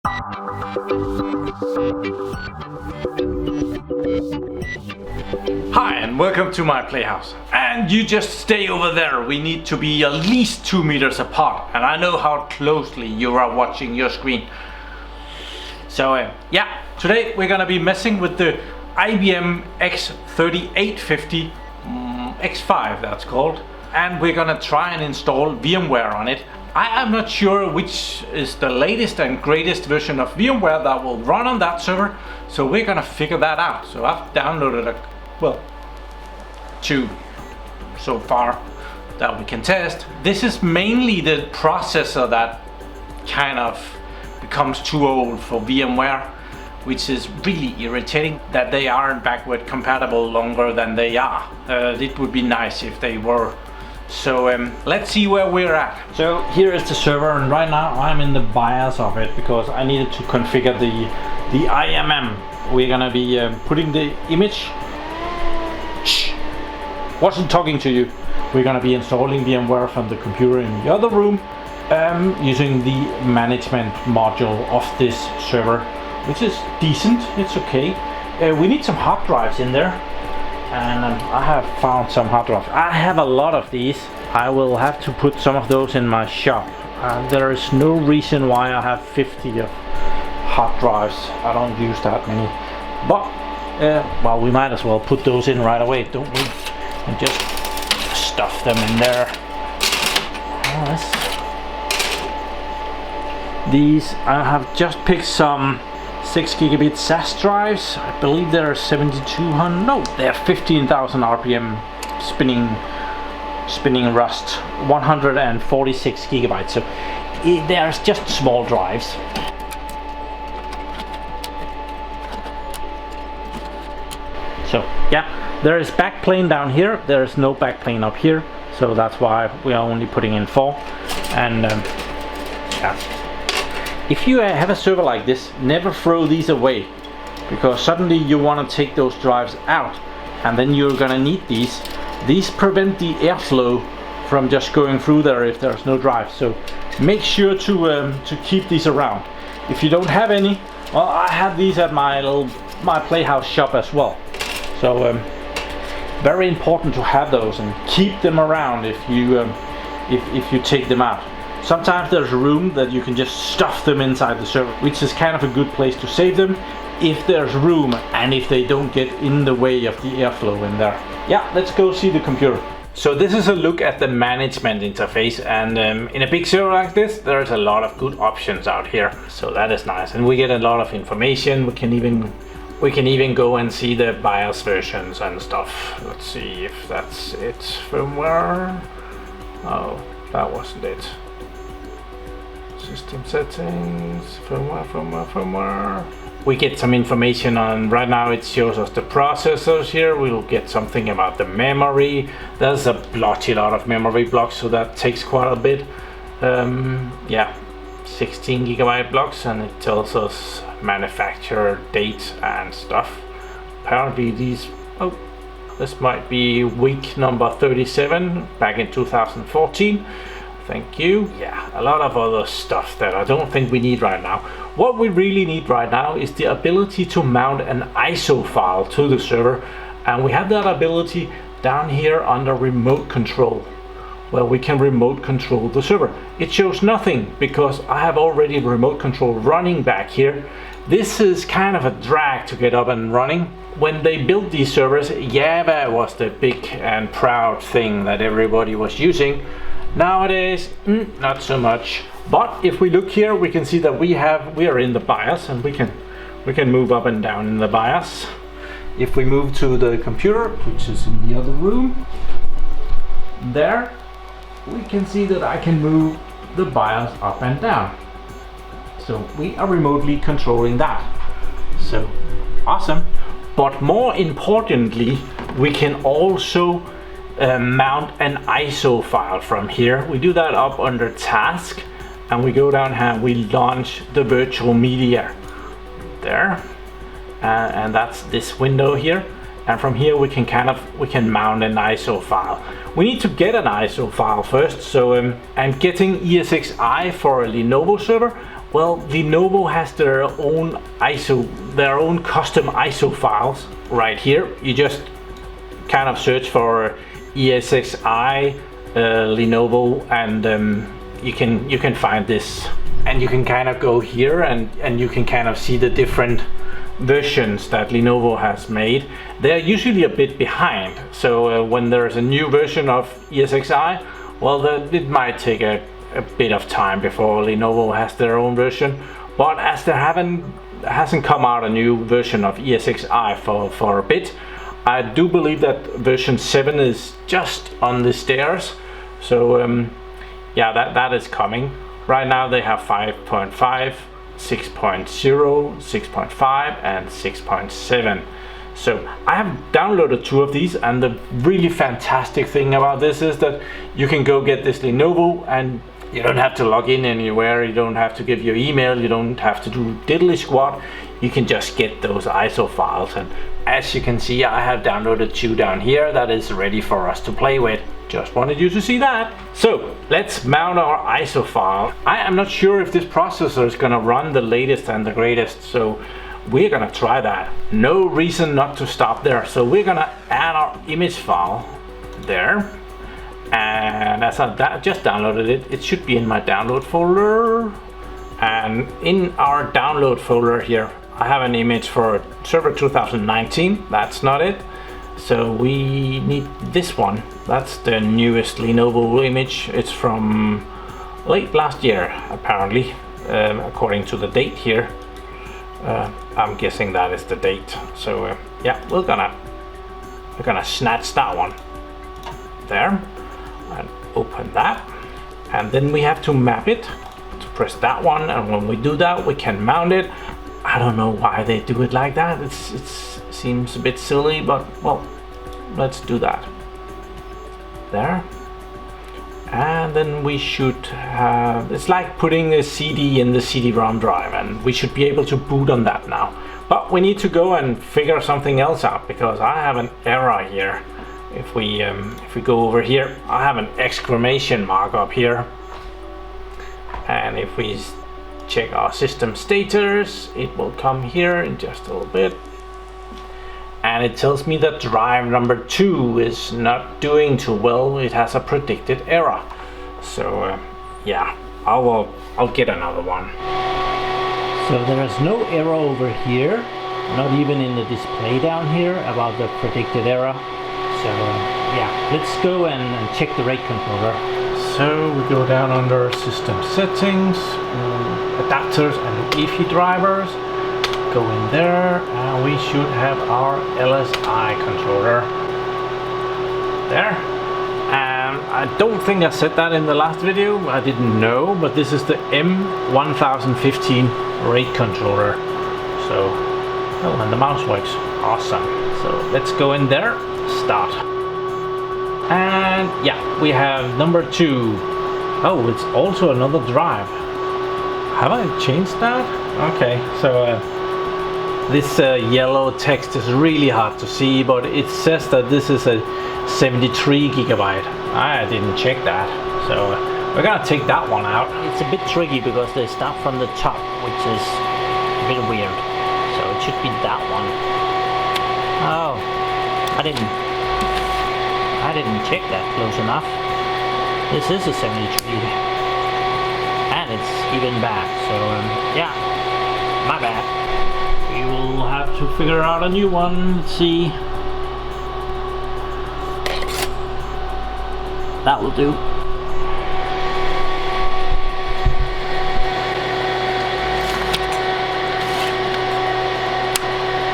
Hi and welcome to my playhouse. And you just stay over there. We need to be at least 2 meters apart, and I know how closely you are watching your screen. So yeah, today we're gonna be messing with the IBM x3850 X5, that's called, and we're gonna try and install VMware on it. I am not sure which is the latest and greatest version of VMware that will run on that server, so we're gonna figure that out. So I've downloaded two so far that we can test. This is mainly the processor that kind of becomes too old for VMware, which is really irritating that they aren't backward compatible longer than they are. It would be nice if they were. So let's see where we're at. So here is the server, and right now I'm in the BIOS of it because I needed to configure the IMM. We're gonna be putting the image. Shh! Wasn't talking to you. We're gonna be installing VMware from the computer in the other room using the management module of this server, which is decent. It's okay. We need some hard drives in there. And I have found some hard drives. I have a lot of these. I will have to put some of those in my shop. There is no reason why I have 50 of hard drives. I don't use that many. But, well, we might as well put those in right away, don't we? And just stuff them in there. These, I have just picked some 6 gigabit SAS drives. I believe they're 7200. No, they're 15,000 RPM spinning Rust. 146 gigabytes. So they're just small drives. So yeah, there is backplane down here. There is no backplane up here. So that's why we are only putting in 4. And yeah. If you have a server like this, never throw these away, because suddenly you want to take those drives out and then you're gonna need these. These prevent the airflow from just going through there if there's no drive. So make sure to keep these around. If you don't have any, well, I have these at my PlayHouse shop as well. So very important to have those and keep them around if you take them out. Sometimes there's room that you can just stuff them inside the server, which is kind of a good place to save them if there's room and if they don't get in the way of the airflow in there. Yeah, let's go see the computer. So this is a look at the management interface, and in a big server like this, there's a lot of good options out here. So that is nice, and we get a lot of information. We can even go and see the BIOS versions and stuff. Let's see if that's it. Firmware. Oh, that wasn't it. System settings, firmware. We get some information on, right now it shows us the processors here. We'll get something about the memory. There's a blotchy lot of memory blocks, so that takes quite a bit. Yeah, 16 gigabyte blocks, and it tells us manufacturer date and stuff. Apparently this might be week number 37 back in 2014. Thank you. Yeah, a lot of other stuff that I don't think we need right now. What we really need right now is the ability to mount an ISO file to the server, and we have that ability down here under remote control, where we can remote control the server. It shows nothing because I have already remote control running back here. This is kind of a drag to get up and running. When they built these servers, Java was the big and proud thing that everybody was using. Nowadays, not so much. But if we look here, we can see that we are in the BIOS, and we can move up and down in the BIOS. If we move to the computer, which is in the other room, there we can see that I can move the BIOS up and down. So we are remotely controlling that. So awesome. But more importantly, we can also mount an ISO file from here. We do that up under task, and we go down here, we launch the virtual media there, and that's this window here. And from here we can mount an ISO file. We need to get an ISO file first. So I'm getting ESXi for a Lenovo server. Well, Lenovo has their own custom ISO files right here. You just kind of search for ESXi Lenovo, and you can find this, and you can kind of go here and you can kind of see the different versions that Lenovo has made. They're usually a bit behind, so when there's a new version of ESXi, well, it might take a bit of time before Lenovo has their own version. But as there hasn't come out a new version of ESXi for a bit, I do believe that version 7 is just on the stairs. So yeah, that is coming. Right now they have 5.5, 6.0, 6.5 and 6.7. So I have downloaded 2 of these, and the really fantastic thing about this is that you can go get this Lenovo and you don't have to log in anywhere, you don't have to give your email, you don't have to do diddly squat. You can just get those ISO files, and as you can see, I have downloaded 2 down here that is ready for us to play with. Just wanted you to see that. So let's mount our ISO file. I am not sure if this processor is gonna run the latest and the greatest, so we're gonna try that. No reason not to stop there. So we're gonna add our image file there. And as I just downloaded it, it should be in my download folder. And in our download folder here, I have an image for server 2019. That's not it. So we need this one. That's the newest Lenovo image. It's from late last year, apparently, according to the date here. I'm guessing that is the date. So yeah, we're gonna snatch that one there and open that, and then we have to map it to press that one, and when we do that we can mount it. I don't know why they do it like that. It seems a bit silly, but well, let's do that there. And then we should have, it's like putting a CD in the CD-ROM drive, and we should be able to boot on that now. But we need to go and figure something else out, because I have an error here. If we go over here, I have an exclamation mark up here, and if we check our system status, it will come here in just a little bit, and it tells me that drive number 2 is not doing too well. It has a predicted error. So yeah, I'll get another one. So there is no error over here, not even in the display down here about the predicted error. So yeah, let's go and check the RAID controller. So we go down under system settings, adapters and EFI drivers. Go in there, and we should have our LSI controller there. And I don't think I said that in the last video. I didn't know, but this is the M1015 RAID controller. So, oh, and the mouse works. Awesome. So let's go in there. Start. And yeah, we have number 2. Oh, it's also another drive. Have I changed that? Okay, so this yellow text is really hard to see, but it says that this is a 73 gigabyte. I didn't check that, so we're gonna take that one out. It's a bit tricky because they start from the top, which is a bit weird. So it should be that one. Oh, I didn't check that close enough. This is a 73, and it's even back. So yeah, my bad. We will have to figure out a new one. Let's see. That will do.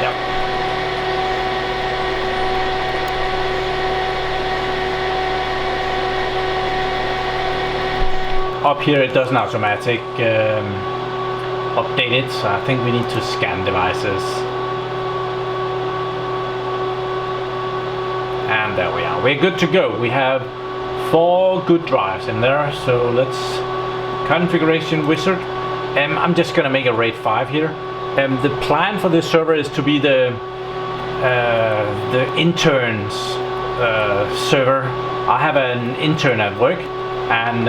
Yep. Up here it does an automatic update it, so I think we need to scan devices. And there we are. We're good to go. We have 4 good drives in there, so let's configuration wizard. I'm just gonna make a RAID 5 here. The plan for this server is to be the interns server. I have an intern at work, and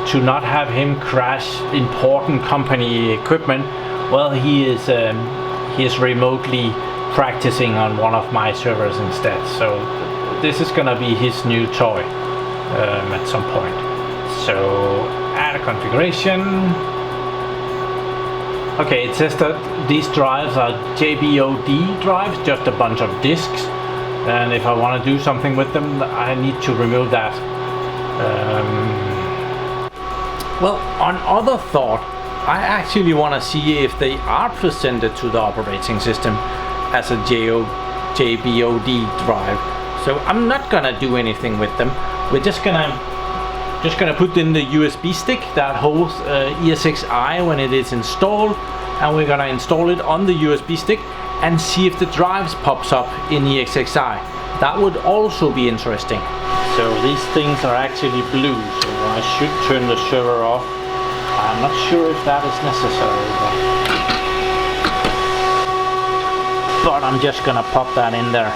to not have him crash important company equipment, well, he is remotely practicing on one of my servers instead. So this is gonna be his new toy at some point. So add a configuration. Okay, it says that these drives are JBOD drives, just a bunch of disks, and if I want to do something with them, I need to remove that. Well, on other thought, I actually want to see if they are presented to the operating system as a JBOD drive. So I'm not gonna do anything with them. We're just gonna put in the USB stick that holds ESXi when it is installed, and we're gonna install it on the USB stick and see if the drives pops up in ESXi. That would also be interesting. So these things are actually blue, so I should turn the server off. I'm not sure if that is necessary, but I'm just gonna pop that in there.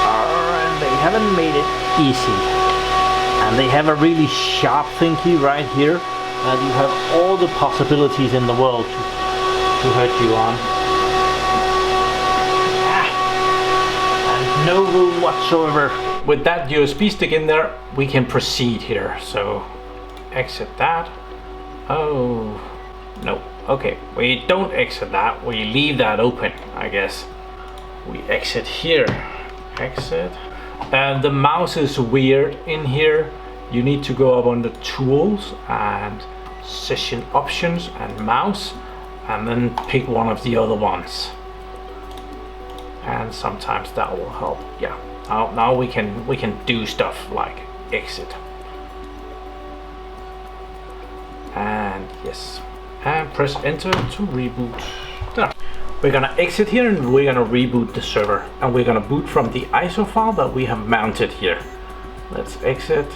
And they haven't made it easy. And they have a really sharp thingy right here, and you have all the possibilities in the world to hurt you on. And no room whatsoever. With that USB stick in there, we can proceed here. So exit that. Oh, no. Okay, we don't exit that. We leave that open, I guess. We exit here. Exit. And the mouse is weird in here. You need to go up on the tools and session options and mouse, and then pick one of the other ones. And sometimes that will help. Yeah. Now we can do stuff like exit. And yes. And press enter to reboot. There. We're gonna exit here and we're gonna reboot the server, and we're gonna boot from the ISO file that we have mounted here. Let's exit.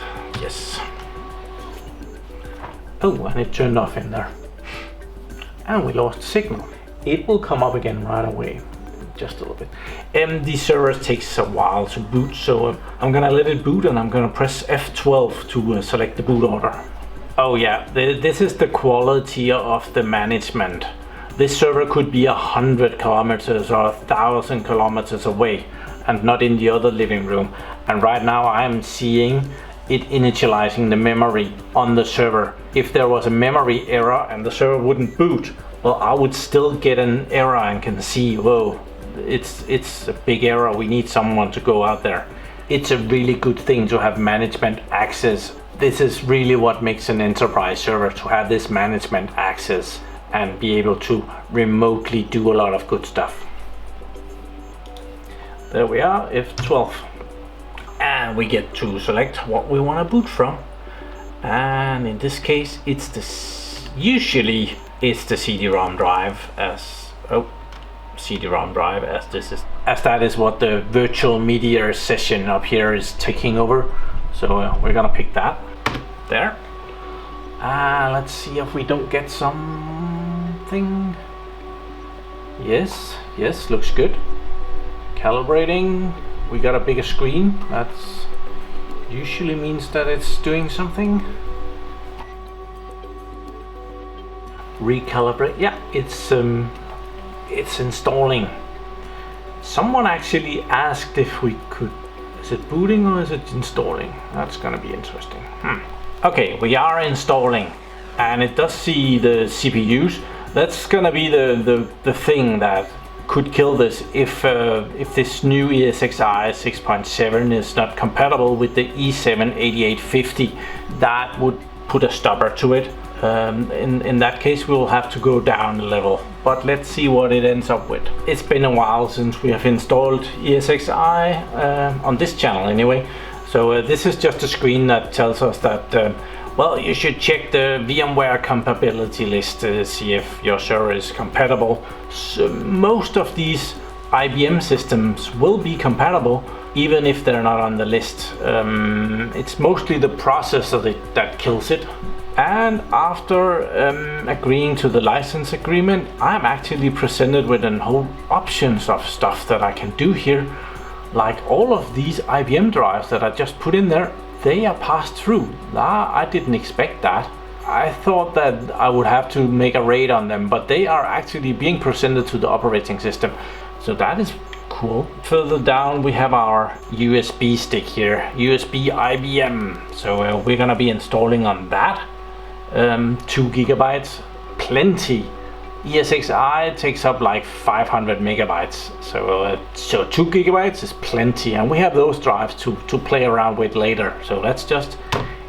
Yes. Oh, and it turned off in there. And we lost signal. It will come up again right away. Just a little bit. And the server takes a while to boot, so I'm gonna let it boot, and I'm gonna press F12 to select the boot order. Oh yeah, this is the quality of the management. This server could be 100 kilometers or 1,000 kilometers away and not in the other living room. And right now I'm seeing it initializing the memory on the server. If there was a memory error and the server wouldn't boot, well, I would still get an error and can see, whoa, it's a big error. We need someone to go out there. It's a really good thing to have management access. This is really what makes an enterprise server, to have this management access and be able to remotely do a lot of good stuff. There we are, F12. And we get to select what we want to boot from. And in this case, usually it's the CD-ROM drive as that is what the virtual media session up here is taking over. So we're gonna pick that there. Let's see if we don't get something. Yes, looks good. Calibrating. We got a bigger screen. That's usually means that it's doing something. Recalibrate. Yeah, it's installing. Someone actually asked if we could. Is it booting or is it installing? That's gonna be interesting. Okay, we are installing, and it does see the CPUs. That's gonna be the thing that could kill this if this new ESXi 6.7 is not compatible with the i7-8850. That would put a stopper to it. In that case, we'll have to go down a level, but let's see what it ends up with. It's been a while since we have installed ESXi on this channel anyway, so this is just a screen that tells us that well, you should check the VMware compatibility list to see if your server is compatible. So most of these IBM systems will be compatible even if they're not on the list. It's mostly the processor that kills it. And after agreeing to the license agreement, I'm actually presented with a whole options of stuff that I can do here. Like all of these IBM drives that I just put in there, they are passed through. I didn't expect that. I thought that I would have to make a raid on them, but they are actually being presented to the operating system. So that is cool. Further down we have our USB stick here, USB IBM. So we're gonna be installing on that. 2 gigabytes, plenty. ESXi takes up like 500 megabytes. So 2 gigabytes is plenty, and we have those drives to play around with later. So let's just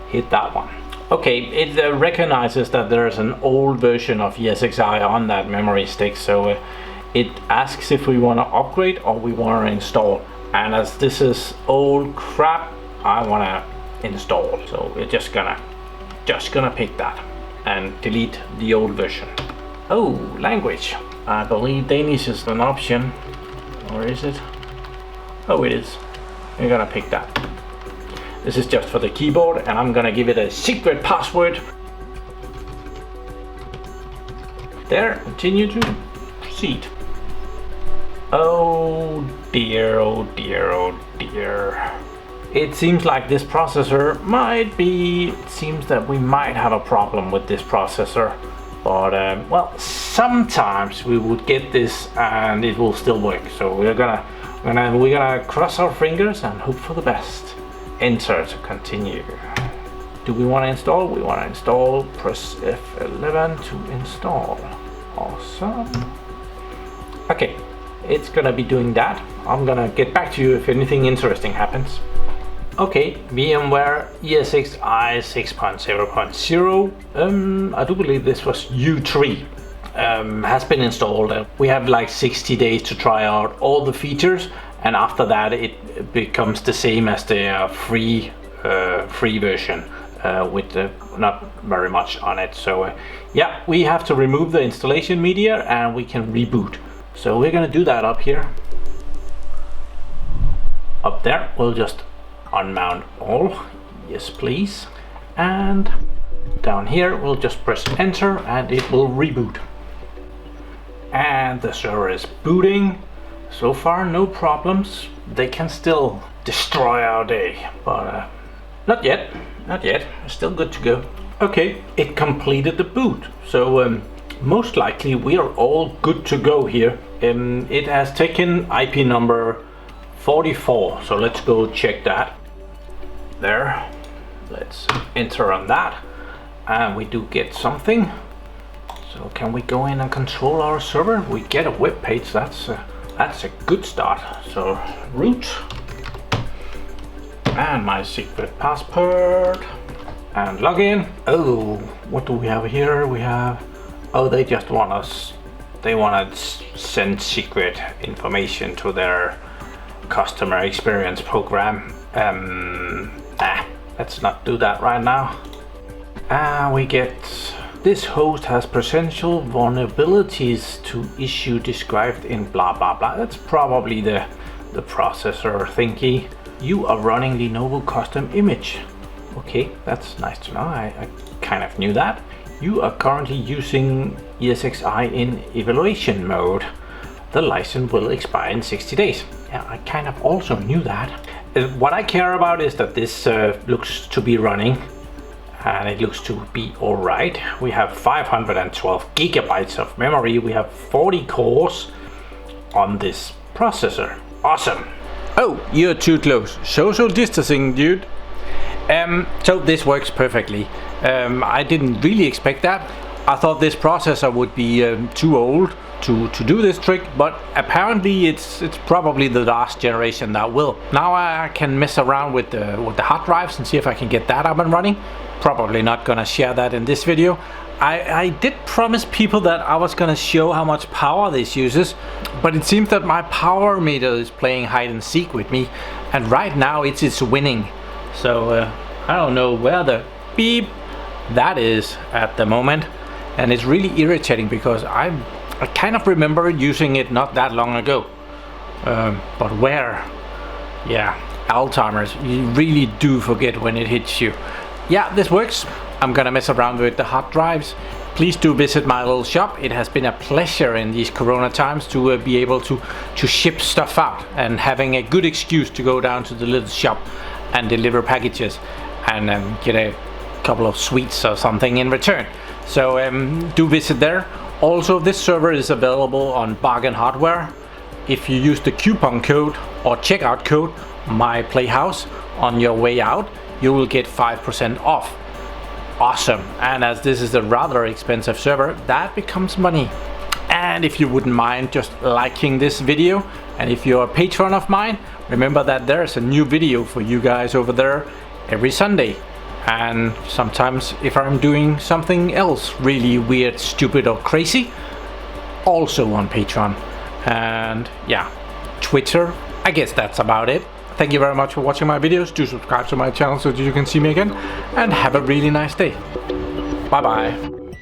hit that one. Okay, it recognizes that there's an old version of ESXi on that memory stick, so it asks if we want to upgrade or we want to install. And as this is old crap, I want to install. So we're just gonna pick that and delete the old version. Oh, language. I believe Danish is an option, or is it? Oh, it is. We're gonna pick that. This is just for the keyboard, and I'm gonna give it a secret password. There, continue to proceed. Oh dear, oh dear, oh dear. It seems like this processor might be, it seems that we might have a problem with this processor. But well, sometimes we would get this and it will still work. So we're gonna cross our fingers and hope for the best. Enter to continue. Do we want to install? We want to install. Press F11 to install. Awesome. Okay, it's gonna be doing that. I'm gonna get back to you if anything interesting happens. Okay, VMware ESXi 6.0.0. I do believe this was U3. Has been installed. We have like 60 days to try out all the features, and after that it becomes the same as the free version with not very much on it. So yeah, we have to remove the installation media and we can reboot. So we're gonna do that up here. Up there, we'll just unmount all. Yes, please. And down here, we'll just press enter and it will reboot. And the server is booting. So far, no problems. They can still destroy our day, but not yet. Not yet. Still good to go. Okay, it completed the boot. So most likely we are all good to go here. It has taken IP number 44. So let's go check that. There. Let's enter on that. And we do get something. So can we go in and control our server? We get a web page. That's a good start. So root and my secret password and login. Oh, what do we have here? We have, oh, they just want us, they want to send secret information to their customer experience program. Let's not do that right now. We get, this host has potential vulnerabilities to issue described in blah blah blah. That's probably the processor thingy. You are running Lenovo custom image. Okay, that's nice to know. I kind of knew that. You are currently using ESXi in evaluation mode. The license will expire in 60 days. Yeah, I kind of also knew that. What I care about is that this looks to be running. And it looks to be all right. We have 512 gigabytes of memory. We have 40 cores on this processor. Awesome. Oh, you're too close. Social distancing, dude. So this works perfectly. I didn't really expect that. I thought this processor would be too old to do this trick, but apparently it's probably the last generation that will. Now I can mess around with the hard drives and see if I can get that up and running. Probably not gonna share that in this video. I did promise people that I was gonna show how much power this uses, but it seems that my power meter is playing hide and seek with me, and right now it's winning. So I don't know where the beep that is at the moment, and it's really irritating because I kind of remember using it not that long ago, but where? Yeah, Alzheimer's, you really do forget when it hits you. Yeah, this works. I'm gonna mess around with the hard drives. Please do visit my little shop. It has been a pleasure in these corona times to be able to ship stuff out and having a good excuse to go down to the little shop. and deliver packages and get a couple of sweets or something in return. So do visit there. Also, this server is available on Bargain Hardware. If you use the coupon code or checkout code my PlayHouse on your way out, you will get 5% off. Awesome. And as this is a rather expensive server, that becomes money. And if you wouldn't mind just liking this video, and if you're a patron of mine, remember that there's a new video for you guys over there every Sunday. And sometimes if I'm doing something else really weird, stupid or crazy, also on Patreon. And yeah, Twitter, I guess that's about it. Thank you very much for watching my videos. Do subscribe to my channel so that you can see me again, and have a really nice day. Bye bye.